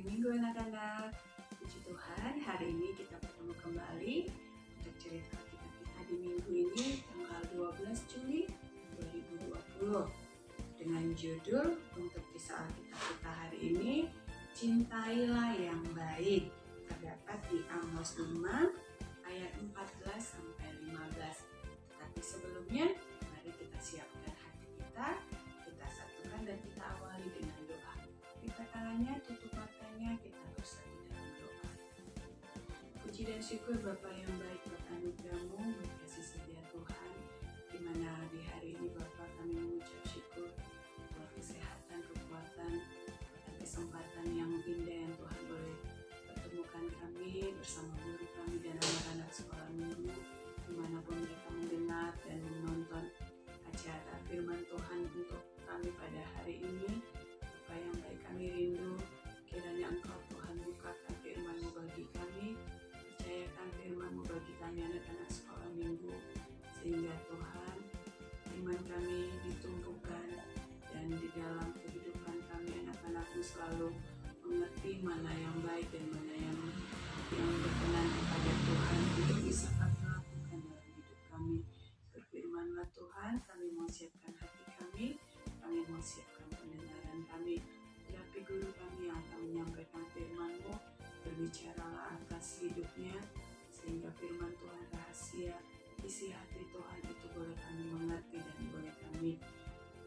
hari Minggu anak-anak. Puji Tuhan, hari ini kita bertemu kembali untuk cerita kita di minggu ini tanggal 12 Juli 2020 dengan judul untuk kisah Alkitab kita hari ini, Cintailah yang Baik, terdapat di Amos 5 ayat 14 sampai 15. Tetapi sebelumnya, mari kita siapkan hati kita satukan dan kita awali dengan doa. Lipat tangannya, tutup matanya, kita bersatu dalam doa. Puji dan syukur Bapa yang baik buat anugerah-Mu, kasih setia Tuhan, di mana di hari ini Bapa kami mengucap syukur buat kesehatan, kekuatan, dan kesempatan yang indah yang Tuhan boleh pertemukan kami bersama guru kami dan anak-anak sekolah minggu, dimanapun mereka mendengar dan menonton acara firman Tuhan untuk kami pada hari ini. Bapa yang baik, kami rindu kiranya Engkau Tuhan bukakan firman-Mu bagi kami, percayakan firman-Mu bagi kami anak-anak sekolah minggu, sehingga Tuhan iman kami ditumbuhkan dan di dalam kehidupan kami anak-anak-Mu selalu mengerti mana yang baik dan mana yang berkenan kepada Tuhan untuk bisa kami lakukan dalam hidup kami. Berfirmanlah Tuhan, kami mau siapkan hati kami mau siapkan pendengaran kami. Tetapi guru kami yang akan menyampaikan firman-Mu, berbicaralah atas hidupnya, sehingga firman Tuhan rahasia, isi hati Tuhan itu boleh kami mengerti dan boleh kami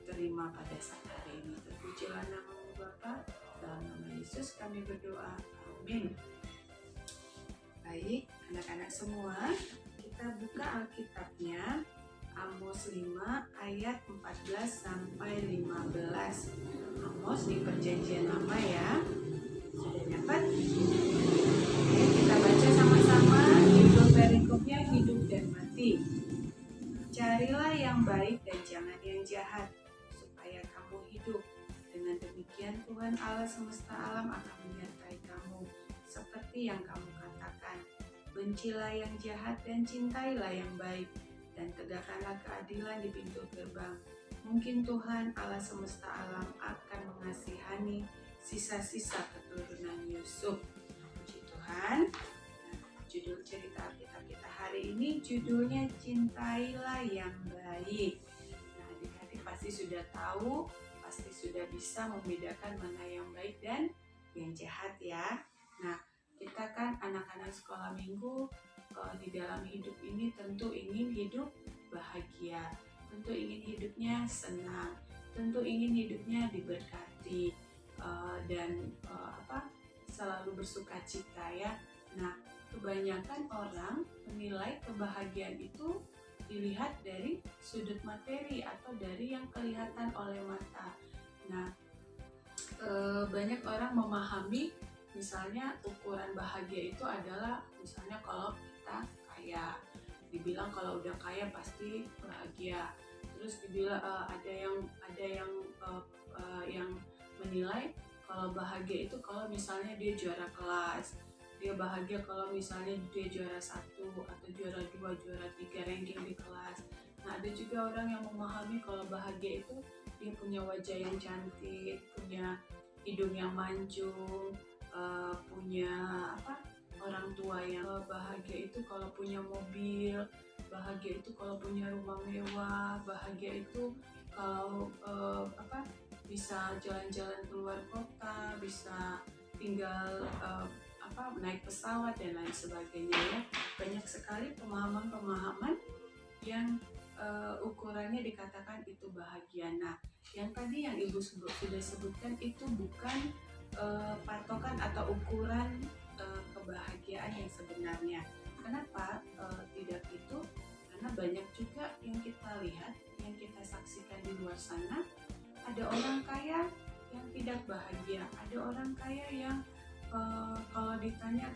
terima pada saat hari ini. Terpujilah nama-Mu Bapa, dalam nama Yesus kami berdoa, amin. Baik, anak-anak semua, kita buka Alkitabnya Amos 5 ayat 14 sampai 15. Amos di perjanjian lama ya. Sudah dapat? Oke, kita baca sama-sama. Judul perikopnya hidup dan mati. Carilah yang baik dan jangan yang jahat, supaya kamu hidup. Dengan demikian Tuhan Allah semesta alam akan menyertai kamu, seperti yang kamu katakan. Bencilah yang jahat dan cintailah yang baik, dan tegakkanlah keadilan di pintu gerbang. Mungkin Tuhan Allah semesta alam akan mengasihani sisa-sisa keturunan Yusuf. Puji Tuhan. Nah, judul cerita kita hari ini judulnya Cintailah yang Baik. Nah, adik-adik pasti sudah tahu, pasti sudah bisa membedakan mana yang baik dan yang jahat ya. Nah, kita kan anak-anak sekolah minggu, di dalam hidup ini tentu ingin hidup bahagia, tentu ingin hidupnya senang, tentu ingin hidupnya diberkati, dan selalu bersuka cita ya. Nah, kebanyakan orang menilai kebahagiaan itu dilihat dari sudut materi atau dari yang kelihatan oleh mata. Nah, banyak orang memahami misalnya ukuran bahagia itu adalah misalnya kalau kita kaya, dibilang kalau udah kaya pasti bahagia. Terus dibilang ada yang menilai kalau bahagia itu kalau misalnya dia juara kelas, dia bahagia kalau misalnya dia juara 1 atau juara 2, juara 3 ranking di kelas. Nah, ada juga orang yang memahami kalau bahagia itu dia punya wajah yang cantik, punya hidung yang mancung, punya orang tua yang bahagia itu kalau punya mobil, bahagia itu kalau punya rumah mewah, bahagia itu kalau bisa jalan-jalan keluar kota, bisa tinggal naik pesawat dan lain sebagainya ya. Banyak sekali pemahaman-pemahaman yang ukurannya dikatakan itu bahagia. Nah, yang tadi yang Ibu sudah sebutkan itu bukan patokan atau ukuran kebahagiaan yang sebenarnya. Kenapa tidak itu? Karena banyak juga yang kita lihat, yang kita saksikan di luar sana, ada orang kaya yang tidak bahagia, ada orang kaya yang kalau ditanya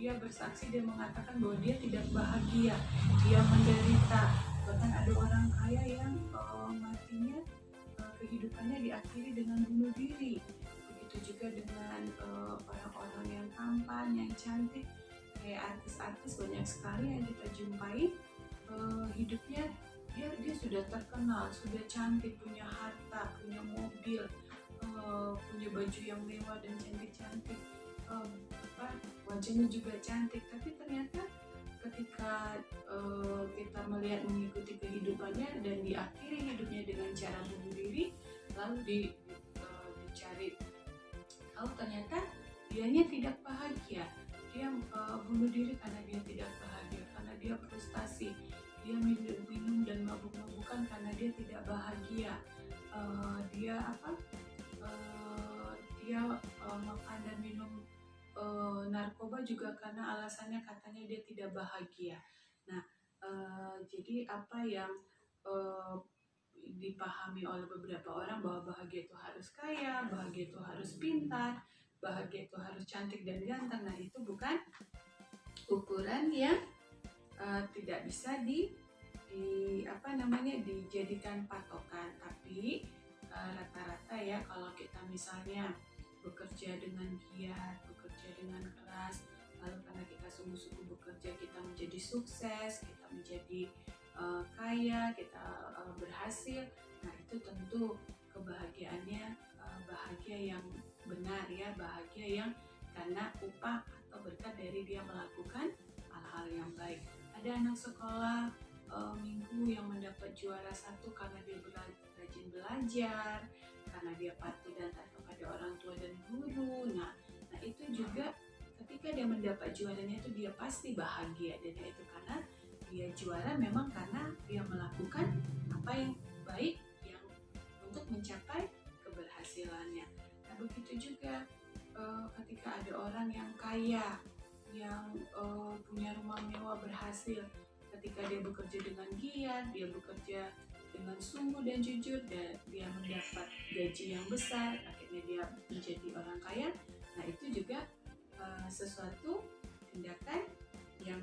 dia bersaksi, dia mengatakan bahwa dia tidak bahagia, dia menderita. Bahkan ada orang kaya yang matinya, kehidupannya diakhiri dengan bunuh diri. Begitu juga dengan orang-orang yang tampan, yang cantik, kayak artis-artis banyak sekali yang kita jumpai, hidupnya dia sudah terkenal, sudah cantik, punya harta, punya mobil, punya baju yang mewah dan cantik-cantik, wajahnya juga cantik, tapi ternyata ketika kita melihat mengikuti kehidupannya dan diakhiri hidupnya dengan cara bunuh diri, lalu dicari tahu ternyata dianya tidak bahagia. Dia bunuh diri karena dia tidak bahagia, karena dia frustasi. Dia minum dan mabuk-mabukan karena dia tidak bahagia. Dia makan dan minum narkoba juga karena alasannya katanya dia tidak bahagia. Nah, jadi apa yang dipahami oleh beberapa orang bahwa bahagia itu harus kaya, bahagia itu harus pintar, bahagia itu harus cantik dan ganteng. Nah, itu bukan ukuran yang tidak bisa dijadikan patokan. Tapi rata-rata ya, kalau kita misalnya bekerja dengan giat, bekerja dengan keras, lalu karena kita sungguh-sungguh bekerja, kita menjadi sukses, kita menjadi kaya, kita berhasil. Nah, itu tentu kebahagiaannya bahagia yang benar ya, bahagia yang karena upah atau berkat dari dia melakukan hal-hal yang baik. Ada anak sekolah minggu yang mendapat juara 1 karena dia rajin belajar, karena dia patuh dan taat kepada orang tua dan guru. Nah itu juga ketika dia mendapat juaranya itu dia pasti bahagia, dan itu karena dia juara memang karena dia melakukan apa yang baik yang untuk mencapai keberhasilannya. Nah, begitu juga ketika ada orang yang kaya, yang punya rumah mewah, berhasil, ketika dia bekerja dengan giat, dia bekerja dengan sungguh dan jujur, dan dia mendapat gaji yang besar, akhirnya dia menjadi orang kaya. Nah, itu juga sesuatu tindakan yang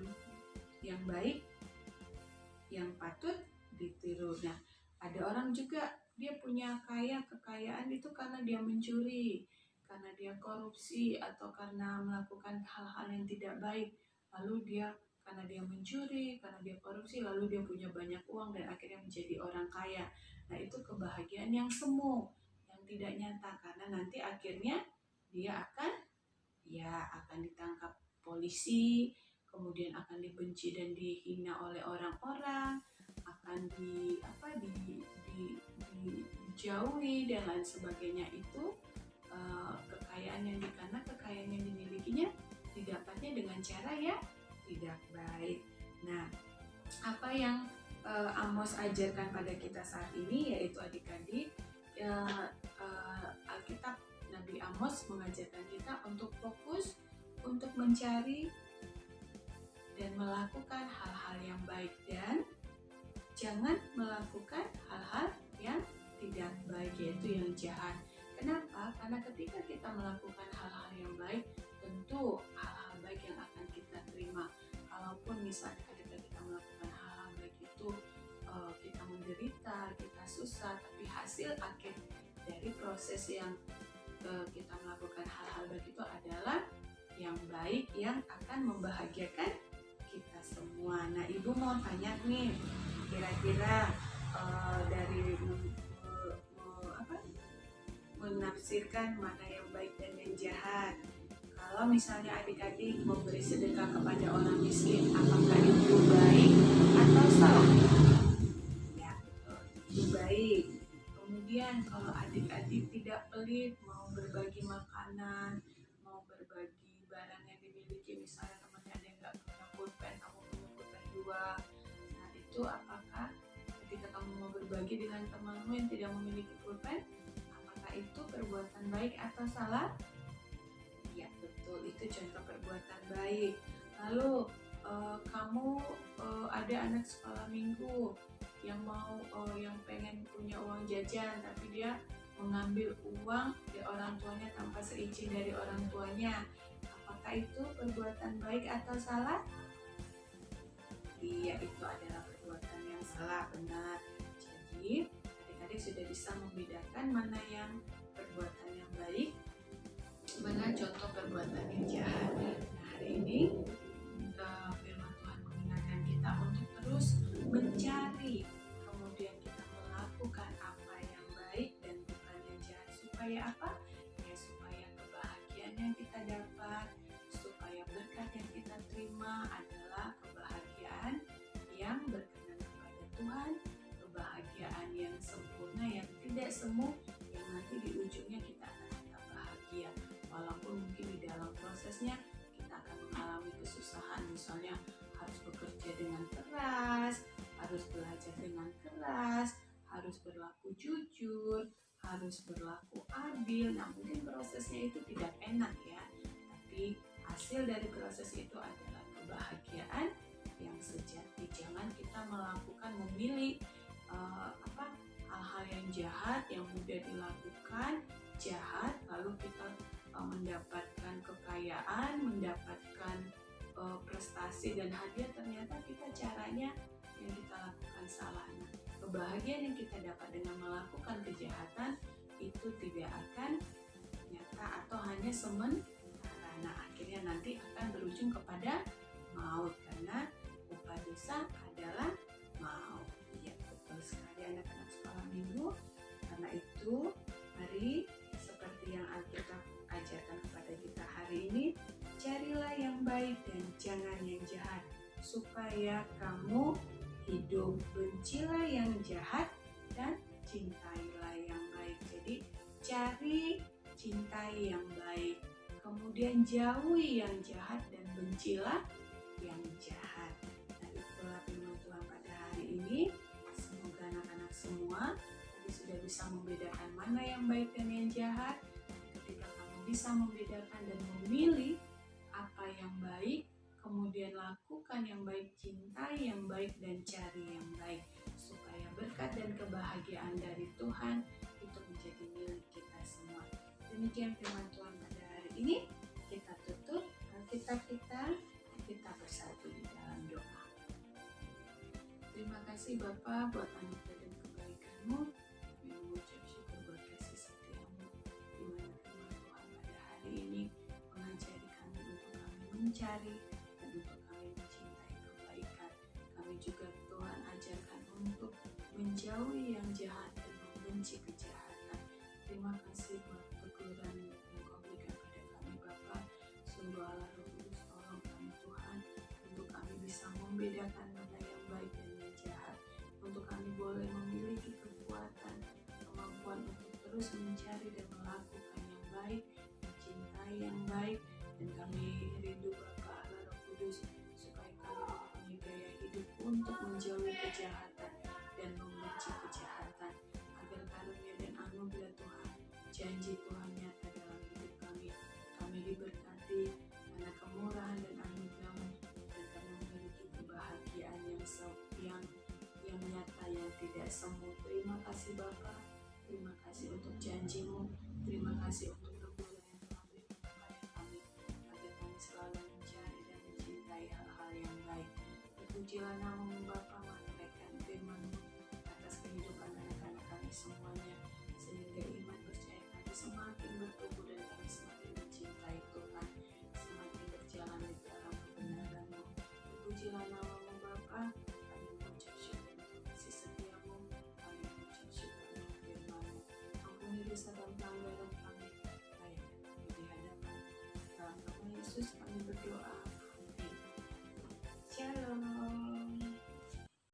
baik, yang patut ditiru. Nah, ada orang juga dia punya kekayaan itu karena dia mencuri, karena dia korupsi, atau karena melakukan hal-hal yang tidak baik. Lalu karena dia mencuri, karena dia korupsi, lalu dia punya banyak uang dan akhirnya menjadi orang kaya. Nah, itu kebahagiaan yang semu, yang tidak nyata, karena nanti akhirnya dia akan ditangkap polisi, kemudian akan dibenci dan dihina oleh orang-orang, akan dijauhi dan lain sebagainya. Itu karena kekayaan yang dimilikinya didapatnya dengan cara yang tidak baik. Nah, apa yang Amos ajarkan pada kita saat ini, yaitu adik-adik, Alkitab Nabi Amos mengajarkan kita untuk fokus untuk mencari dan melakukan hal-hal yang baik, dan jangan melakukan hal-hal yang tidak baik, yaitu yang jahat. Kenapa? Karena ketika kita melakukan hal-hal yang baik, tentu hal-hal baik yang akan kita terima. Kalaupun misalnya ketika kita melakukan hal-hal baik itu kita menderita, kita susah, tapi hasil akhir dari proses yang kita melakukan hal-hal baik itu adalah yang baik, yang akan membahagiakan kita semua. Nah, Ibu mau tanya nih, kira-kira dari menafsirkan mana yang baik dan yang jahat. Kalau misalnya adik-adik memberi sedekah kepada orang miskin, apakah itu baik atau salah? Ya, betul, itu baik. Kemudian kalau adik-adik tidak pelit, mau berbagi makanan, mau berbagi barang yang dimiliki, misalnya temannya ada yang nggak punya pulpen, kamu punya pulpen 2. Nah, itu apakah ketika kamu mau berbagi dengan temanmu yang tidak memiliki pulpen, itu perbuatan baik atau salah? Ya, betul, itu contoh perbuatan baik. Lalu kamu ada anak sekolah minggu yang pengen punya uang jajan, tapi dia mengambil uang dari orang tuanya tanpa seizin dari orang tuanya. Apakah itu perbuatan baik atau salah? Iya, itu adalah perbuatan yang salah, benar. Jadi sudah bisa membedakan mana yang perbuatan yang baik, mana contoh perbuatan yang jahat. Nah, hari ini firman Tuhan mengingatkan kita untuk terus mencari, kemudian kita melakukan apa yang baik dan bukan yang jahat, supaya apa? semu yang nanti di ujungnya kita akan tetap bahagia. Walaupun mungkin di dalam prosesnya kita akan mengalami kesusahan, misalnya harus bekerja dengan keras, harus belajar dengan keras, harus berlaku jujur, harus berlaku adil. Nah, mungkin prosesnya itu tidak enak ya, tapi hasil dari proses itu adalah kebahagiaan yang sejati. Jangan kita melakukan memilih hal-hal yang jahat, yang mudah dilakukan, jahat, lalu kita mendapatkan kekayaan, mendapatkan prestasi dan hadiah, ternyata kita caranya yang kita lakukan salah. Nah, kebahagiaan yang kita dapat dengan melakukan kejahatan itu tidak akan nyata atau hanya sementara. Nah, akhirnya nanti akan berujung kepada maut, karena upah dosa adalah maut. Iya, betul sekali anak-anak sekolah minggu. Karena itu, mari seperti yang Alkitab ajarkan kepada kita hari ini, carilah yang baik dan jangan yang jahat, supaya kamu hidup. Bencilah yang jahat dan cintailah yang baik. Jadi cari, cintai yang baik, kemudian jauhi yang jahat dan bencilah yang jahat. Nah, itulah firman Tuhan pada hari ini. Semoga anak-anak semua sudah bisa membedakan mana yang baik dan yang jahat. Ketika kamu bisa membedakan dan memilih apa yang baik, kemudian lakukan yang baik, cintai yang baik, dan cari yang baik, supaya berkat dan kebahagiaan dari Tuhan itu menjadi milik kita semua. Demikian firman Tuhan pada hari ini. Kita tutup Alkitab kita bersatu di dalam doa. Terima kasih Bapa buat anugerah dan kebaikan-Mu. Kami mengucap syukur buat kasih setia-Mu, di mana firman Tuhan pada hari ini mengajari kami untuk kami mencari dan untuk kami mencintai kebaikan. Kami juga Tuhan ajarkan untuk menjauhi yang jahat dan membenci kejahatan. Terima kasih buat teguran yang Kau berikan pada kami Bapa. Sungguh Allah Roh Kudus, tolong kami Tuhan, untuk kami bisa membedakan mana yang baik dan yang jahat, untuk kami boleh memiliki kekuatan, kemampuan untuk terus mencari dan melakukan yang baik, mencintai yang baik. Dan kami rindu Bapa Allah Roh Kudus, supaya kami mempunyai gaya hidup untuk menjauhi kejahatan dan membenci kejahatan, agar karunia dan anugerah Tuhan, janji Tuhan nyata dalam hidup kami. Kami diberkati karena kemurahan dan anugerah-Mu, dan kami memiliki kebahagiaan yang nyata, yang tidak semu. Terima kasih Bapa, terima kasih untuk janji-Mu, terima kasih untuk teguran yang Tuhan berikan kepada kami, agar kami selalu mencari dan mencintai hal-hal yang baik. Terpujilah nama-Mu Bapa.